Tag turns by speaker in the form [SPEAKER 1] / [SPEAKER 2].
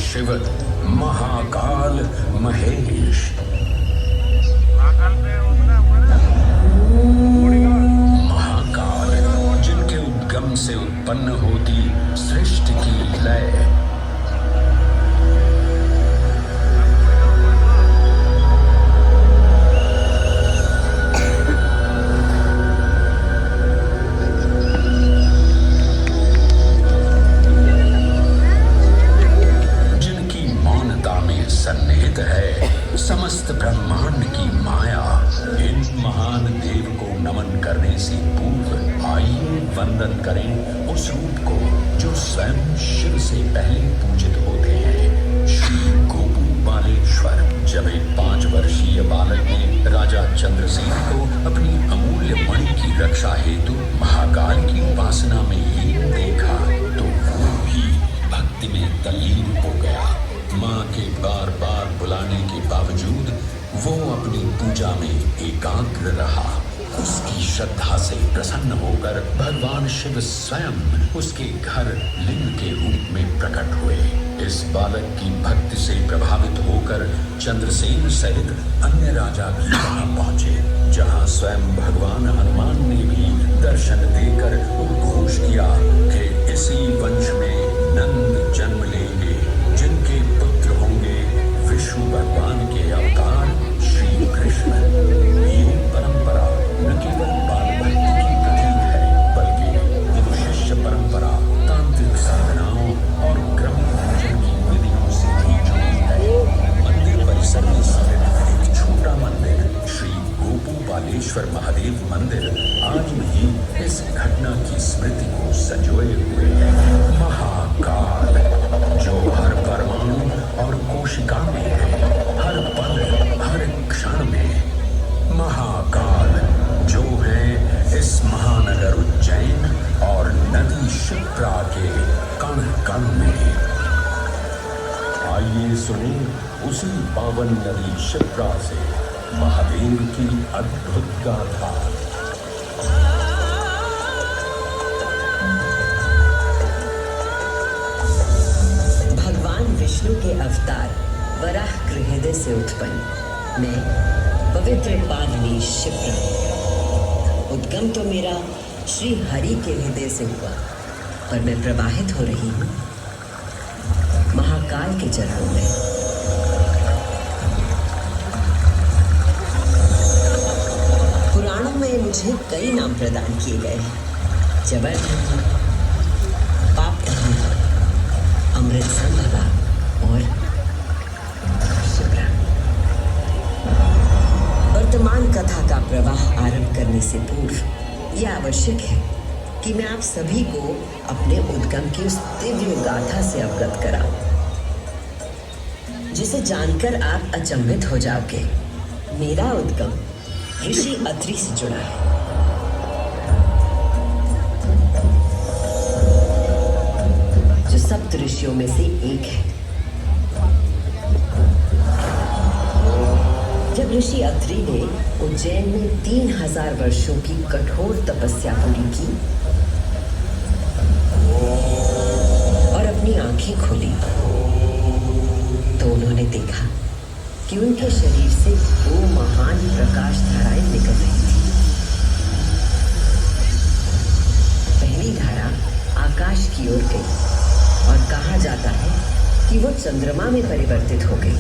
[SPEAKER 1] शिव महाकाल महेश। महाकाल जिनके उद्गम से उत्पन्न होती सृष्टि की लय। समस्त ब्रह्मांड की माया। इन महान देव को नमन करने से पूर्व आइए वंदन करें उस रूप को जो स्वयं शिव से पहले पूजित होते हैं, श्री गोपू बालेश्वर। जब एक 5 वर्षीय बालक ने राजा चंद्रसेन को अपनी अमूल्य मणि की रक्षा हेतु महाकाल की उपासना में लीन देखा तो वो भी भक्ति में तल्लीन हो गया। माँ के बार बार बुलाने के बावजूद वो अपनी पूजा में एकाग्र रहा। उसकी श्रद्धा से प्रसन्न होकर भगवान शिव स्वयं उसके घर लिंग के रूप में प्रकट हुए। इस बालक की भक्ति से प्रभावित होकर चंद्रसेन सहित अन्य राजा भी वहां पहुंचे, जहां स्वयं भगवान हनुमान ने भी दर्शन देकर उद्घोष किया कि इसी वंश में नंद जन्म लेंगे, जिनके पुत्र होंगे विष्णु भगवान के अवतार श्री कृष्ण। ये परंपरा न केवल बाल भक्ति की प्रतीक है, बल्कि गुरु शिष्य परंपरा, तांत्रिक साधनाओं और क्रम पूजन की विधियों से भी जुड़ी है। मंदिर परिसर में स्थित एक छोटा मंदिर श्री गोपू बालेश्वर महादेव मंदिर आज भी इस घटना की स्मृति को संजोए हुए है। महाकाल जो हर परमाणु और कोशिका में है, हर पल हर क्षण में। महाकाल जो है इस महानगर उज्जैन और नदी शिप्रा के कण कण में। आइए सुने उसी पावन नदी शिप्रा से महादेव की अद्भुत गाथा।
[SPEAKER 2] विष्णु के अवतार वराह हृदय से उत्पन्न मैं पवित्र पावनी शिप्रा। उद्गम तो मेरा श्री हरि के हृदय से हुआ, पर मैं प्रवाहित हो रही हूँ महाकाल के चरणों में। पुराणों में मुझे कई नाम प्रदान किए गए हैं, जबरदस्त, पाप धर्म, अमृत संभवा और शिप्रा। वर्तमान कथा का प्रवाह आरंभ करने से पूर्व यह आवश्यक है कि मैं आप सभी को अपने उद्गम की उस दिव्य गाथा से अवगत कराऊं, जिसे जानकर आप अचंभित हो जाओगे। मेरा उद्गम ऋषि अत्रि से जुड़ा है। सप्त ऋषियों में से एक है। जब ऋषि अत्रि ने उज्जैन में 3000 वर्षों की कठोर तपस्या पूरी की, अपनी आंखें खोली तो उन्होंने देखा कि उनके शरीर से 2 महान प्रकाश धाराएं निकल रही थी। पहली धारा आकाश की ओर गई और कहा जाता है कि वो चंद्रमा में परिवर्तित हो गई।